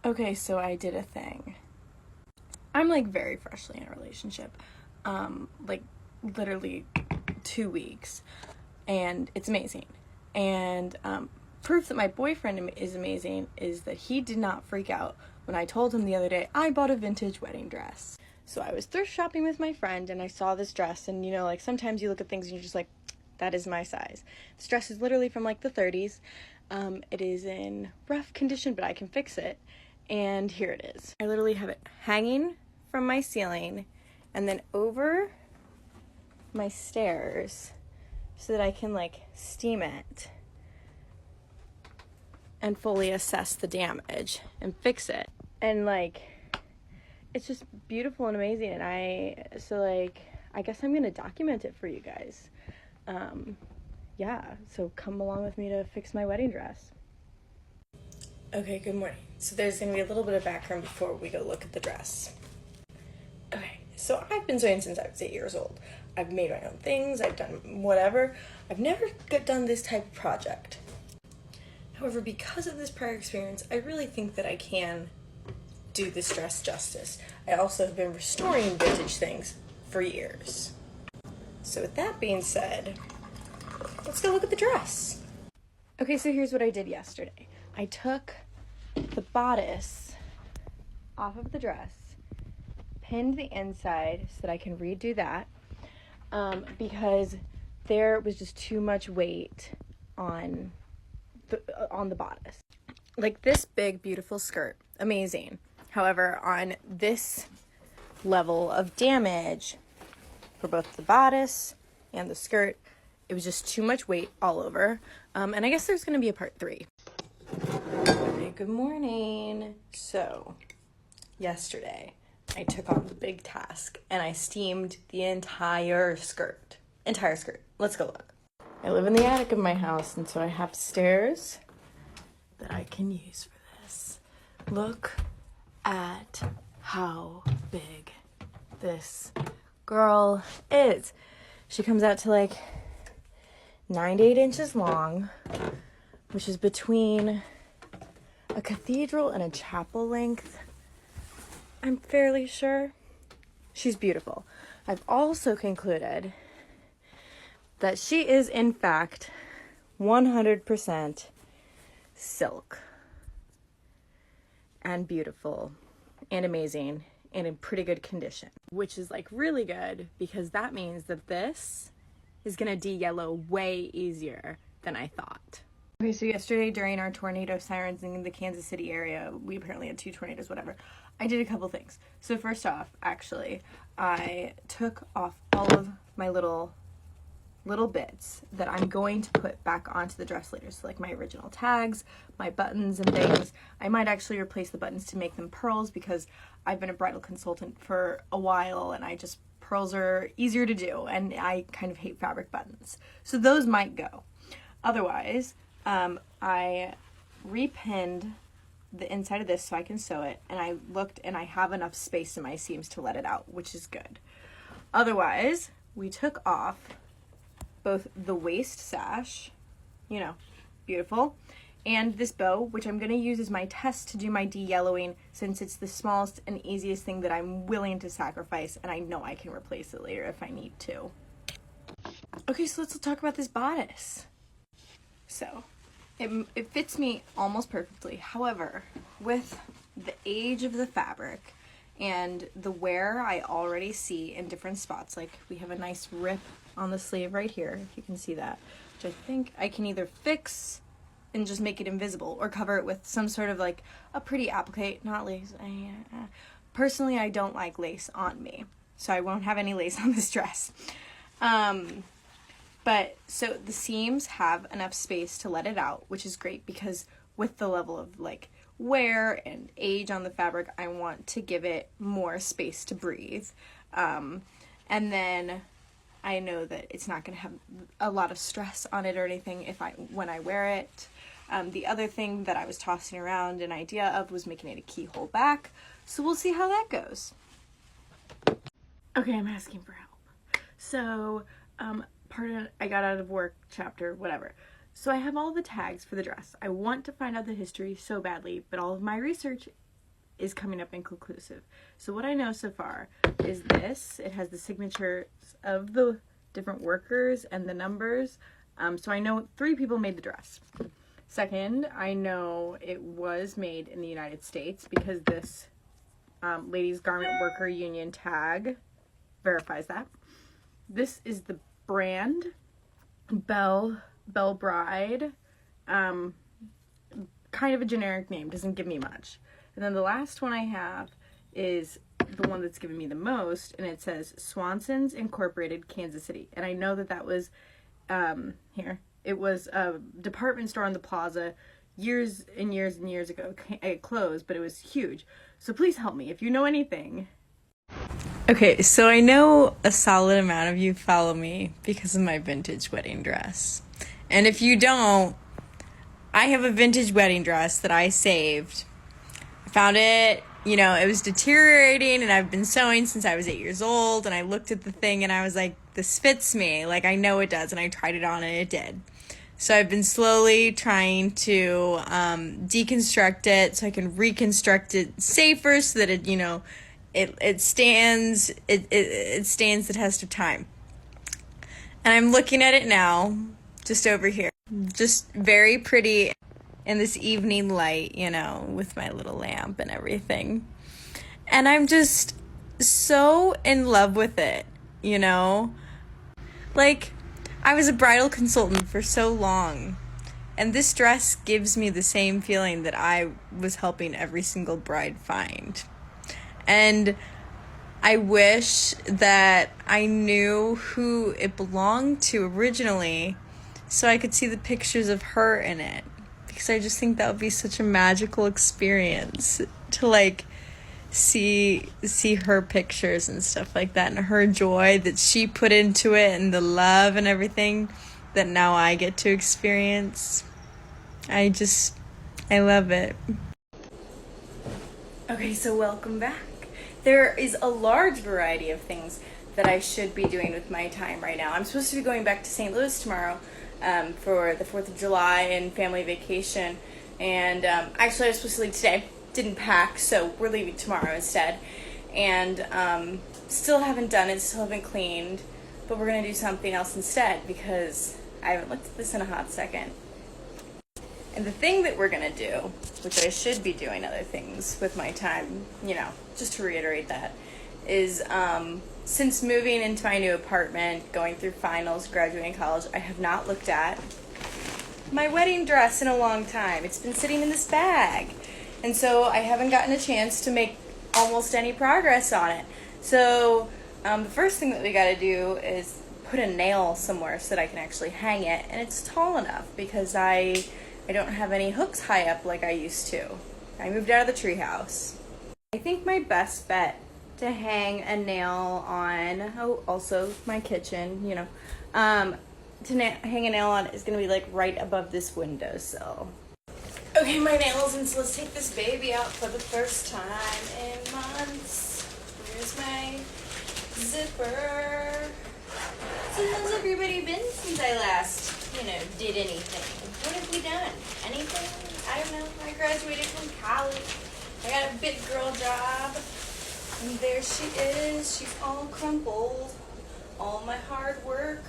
Okay, so I did a thing. I'm like very freshly in a relationship. Like literally 2 weeks. And it's amazing. And proof that my boyfriend is amazing is that he did not freak out when I told him the other day I bought a vintage wedding dress. So I was thrift shopping with my friend and I saw this dress, and you know, like sometimes you look at things and you're just like, that is my size. This dress is literally from like the 30s. It is in rough condition, but I can fix it. And here it is. I literally have it hanging from my ceiling and then over my stairs so that I can like steam it and fully assess the damage and fix it. And like, it's just beautiful and amazing. And I guess I'm gonna document it for you guys. Yeah, so come along with me to fix my wedding dress. Okay, good morning. So there's gonna be a little bit of background before we go look at the dress. Okay, so I've been sewing since I was 8 years old. I've made my own things, I've done whatever. I've never done this type of project. However, because of this prior experience, I really think that I can do this dress justice. I also have been restoring vintage things for years. So with that being said, let's go look at the dress. Okay, so here's what I did yesterday. I took the bodice off of the dress, pinned the inside so that I can redo that, because there was just too much weight on the bodice. Like this big, beautiful skirt, amazing. However, on this level of damage for both the bodice and the skirt, it was just too much weight all over. And I guess there's going to be a part 3. Okay, good morning. So, yesterday, I took on the big task and I steamed the entire skirt. Let's go look. I live in the attic of my house, and so I have stairs that I can use for this. Look at how big this girl is. She comes out to like 9 to 8 inches long, which is between a cathedral and a chapel length, I'm fairly sure. She's beautiful. I've also concluded that she is in fact 100% silk and beautiful and amazing and in pretty good condition, which is like really good because that means that this is gonna de-yellow way easier than I thought. Okay, so yesterday during our tornado sirens in the Kansas City area, we apparently had 2 tornadoes, whatever. I did a couple things. So first off, actually, I took off all of my little bits that I'm going to put back onto the dress later. So like my original tags, my buttons and things. I might actually replace the buttons to make them pearls because I've been a bridal consultant for a while and pearls are easier to do and I kind of hate fabric buttons. So those might go. Otherwise, I repinned the inside of this so I can sew it, and I looked and I have enough space in my seams to let it out, which is good. Otherwise, we took off both the waist sash, you know, beautiful, and this bow, which I'm going to use as my test to do my de-yellowing since it's the smallest and easiest thing that I'm willing to sacrifice, and I know I can replace it later if I need to. Okay, so let's talk about this bodice. So, it fits me almost perfectly. However, with the age of the fabric and the wear I already see in different spots, like we have a nice rip on the sleeve right here, if you can see that, which I think I can either fix and just make it invisible or cover it with some sort of like a pretty applique, not lace. Personally, I don't like lace on me, so I won't have any lace on this dress. But so the seams have enough space to let it out, which is great because with the level of like wear and age on the fabric, I want to give it more space to breathe. And then I know that it's not going to have a lot of stress on it or anything when I wear it. The other thing that I was tossing around an idea of was making it a keyhole back. So we'll see how that goes. Okay, I'm asking for help. So, I got out of work chapter, whatever. So I have all the tags for the dress. I want to find out the history so badly, but all of my research is coming up inconclusive. So what I know so far is this. It has the signatures of the different workers and the numbers. So I know 3 people made the dress. Second, I know it was made in the United States because this Ladies Garment Worker Union tag verifies that. This is the brand, Belle Bride. Kind of a generic name, doesn't give me much. And then the last one I have is the one that's given me the most, and it says Swanson's Incorporated, Kansas City. And I know that was here. It was a department store on the plaza years and years and years ago. It closed, but it was huge. So please help me if you know anything. Okay, so I know a solid amount of you follow me because of my vintage wedding dress. And if you don't, I have a vintage wedding dress that I saved. I found it, it was deteriorating, and I've been sewing since I was 8 years old, and I looked at the thing and I was like, this fits me. Like, I know it does, and I tried it on and it did. So I've been slowly trying to deconstruct it so I can reconstruct it safer so that it stands the test of time. And I'm looking at it now, just over here. Just very pretty in this evening light, with my little lamp and everything. And I'm just so in love with it, Like, I was a bridal consultant for so long, and this dress gives me the same feeling that I was helping every single bride find. And I wish that I knew who it belonged to originally, so I could see the pictures of her in it, because I just think that would be such a magical experience to see her pictures and stuff like that, and her joy that she put into it, and the love and everything that now I get to experience. I love it. Okay, so welcome back. There is a large variety of things that I should be doing with my time right now. I'm supposed to be going back to St. Louis tomorrow for the 4th of July and family vacation. And actually I was supposed to leave today. Didn't pack, so we're leaving tomorrow instead. And still haven't done it, still haven't cleaned. But we're going to do something else instead because I haven't looked at this in a hot second. And the thing that we're going to do, which I should be doing other things with my time, just to reiterate that, is since moving into my new apartment, going through finals, graduating college, I have not looked at my wedding dress in a long time. It's been sitting in this bag. And so I haven't gotten a chance to make almost any progress on it. So the first thing that we got to do is put a nail somewhere so that I can actually hang it. And it's tall enough because I don't have any hooks high up like I used to. I moved out of the treehouse. I think my best bet to hang a nail on, also my kitchen, hang a nail on is going to be right above this windowsill. Okay, my nails, and so let's take this baby out for the first time in months. Here's my zipper. So how's everybody been since I last, did anything? What have we done? Anything? I don't know. I graduated from college. I got a big girl job. And there she is. She's all crumpled. All my hard work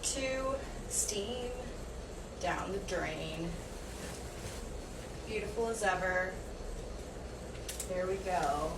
to steam down the drain. Beautiful as ever. There we go.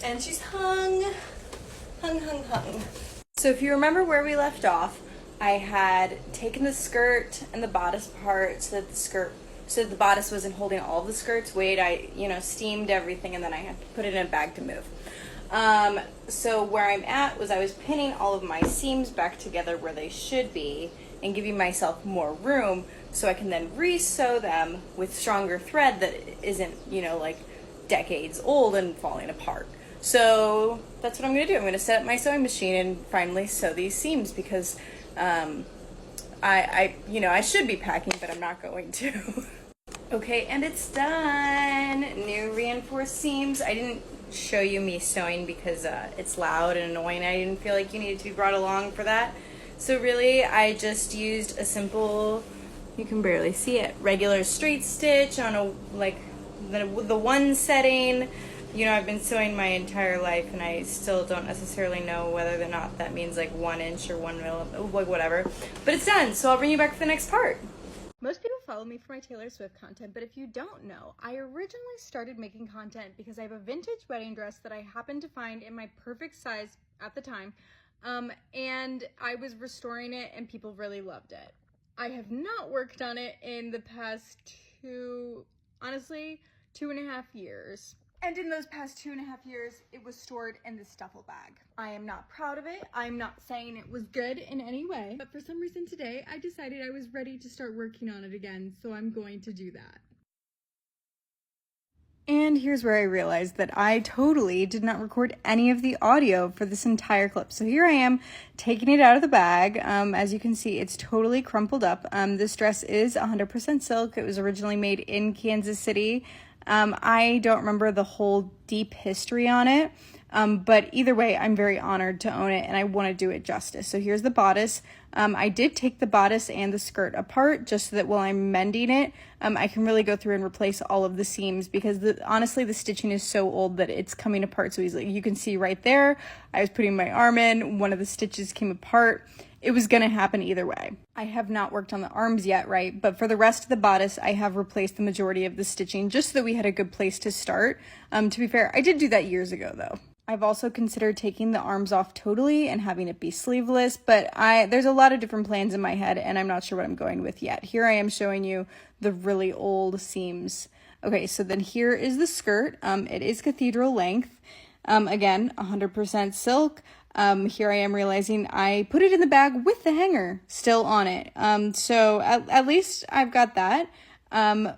And she's hung. So if you remember where we left off, I had taken the skirt and the bodice part so that the bodice wasn't holding all the skirt's weight. I, steamed everything, and then I had to put it in a bag to move. So where I'm at was I was pinning all of my seams back together where they should be and giving myself more room so I can then re-sew them with stronger thread that isn't, decades old and falling apart. So that's what I'm going to do. I'm going to set up my sewing machine and finally sew these seams because I should be packing, but I'm not going to. Okay, and it's done. New reinforced seams. I didn't show you me sewing because it's loud and annoying. I didn't feel like you needed to be brought along for that. So really, I just used a simple, You can barely see it. Regular straight stitch on a, like, the one setting. You know, I've been sewing my entire life and I still don't necessarily know whether or not that means like 1 inch or 1 millimeter, like whatever. But it's done, so I'll bring you back for the next part. Most people follow me for my Taylor Swift content, but if you don't know, I originally started making content because I have a vintage wedding dress that I happened to find in my perfect size at the time, and I was restoring it and people really loved it. I have not worked on it in the past 2.5 years. And in those past 2.5 years, it was stored in this duffel bag. I am not proud of it. I'm not saying it was good in any way. But for some reason today, I decided I was ready to start working on it again, so I'm going to do that. And here's where I realized that I totally did not record any of the audio for this entire clip. So here I am taking it out of the bag. As you can see, it's totally crumpled up. This dress is 100% silk. It was originally made in Kansas City. I don't remember the whole deep history on it, but either way, I'm very honored to own it and I want to do it justice. So here's the bodice. I did take the bodice and the skirt apart just so that while I'm mending it, I can really go through and replace all of the seams because honestly, the stitching is so old that it's coming apart so easily. You can see right there, I was putting my arm in, one of the stitches came apart. It was going to happen either way. I have not worked on the arms yet, right? But for the rest of the bodice, I have replaced the majority of the stitching just so that we had a good place to start. To be fair, I did do that years ago though. I've also considered taking the arms off totally and having it be sleeveless, but there's a lot of different plans in my head and I'm not sure what I'm going with yet. Here I am showing you the really old seams. Okay, so then here is the skirt. It is cathedral length. Again, 100% silk. Here I am realizing I put it in the bag with the hanger still on it. So at least I've got that.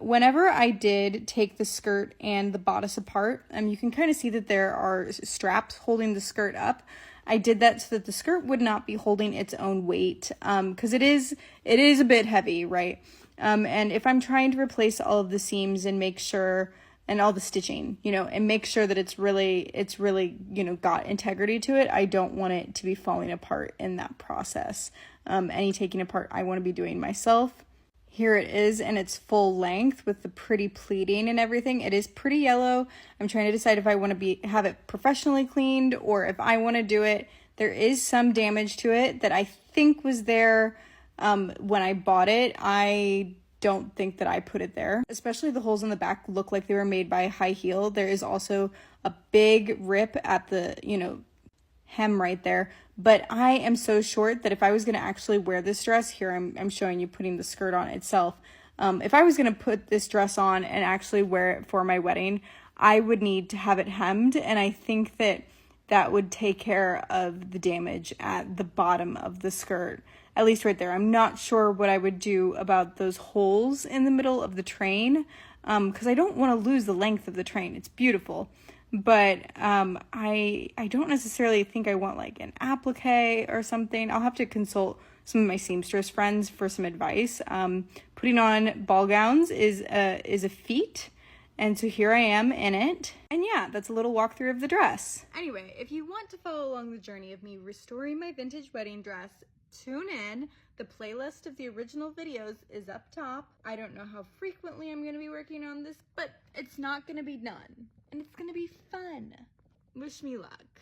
Whenever I did take the skirt and the bodice apart, you can kind of see that there are straps holding the skirt up. I did that so that the skirt would not be holding its own weight, because it is a bit heavy, right? And if I'm trying to replace all of the seams and make sure, and all the stitching, you know, and make sure that it's really, you know, got integrity to it, I don't want it to be falling apart in that process. Any taking apart I want to be doing myself. Here it is in its full length with the pretty pleating and everything. It is pretty yellow. I'm trying to decide if I want to have it professionally cleaned or if I want to do it. There is some damage to it that I think was there when I bought it. I don't think that I put it there. Especially the holes in the back look like they were made by a high heel. There is also a big rip at the, you know, hem right there. But I am so short that if I was going to actually wear this dress, here I'm showing you putting the skirt on itself. If I was going to put this dress on and actually wear it for my wedding, I would need to have it hemmed. And I think that would take care of the damage at the bottom of the skirt, at least right there. I'm not sure what I would do about those holes in the middle of the train, because I don't want to lose the length of the train. It's beautiful. But I don't necessarily think I want like an applique or something. I'll have to consult some of my seamstress friends for some advice. Putting on ball gowns is a feat. And so here I am in it. And yeah, that's a little walkthrough of the dress. Anyway, if you want to follow along the journey of me restoring my vintage wedding dress, tune in. The playlist of the original videos is up top. I don't know how frequently I'm going to be working on this, but it's not going to be done. And it's going to be fun. Wish me luck.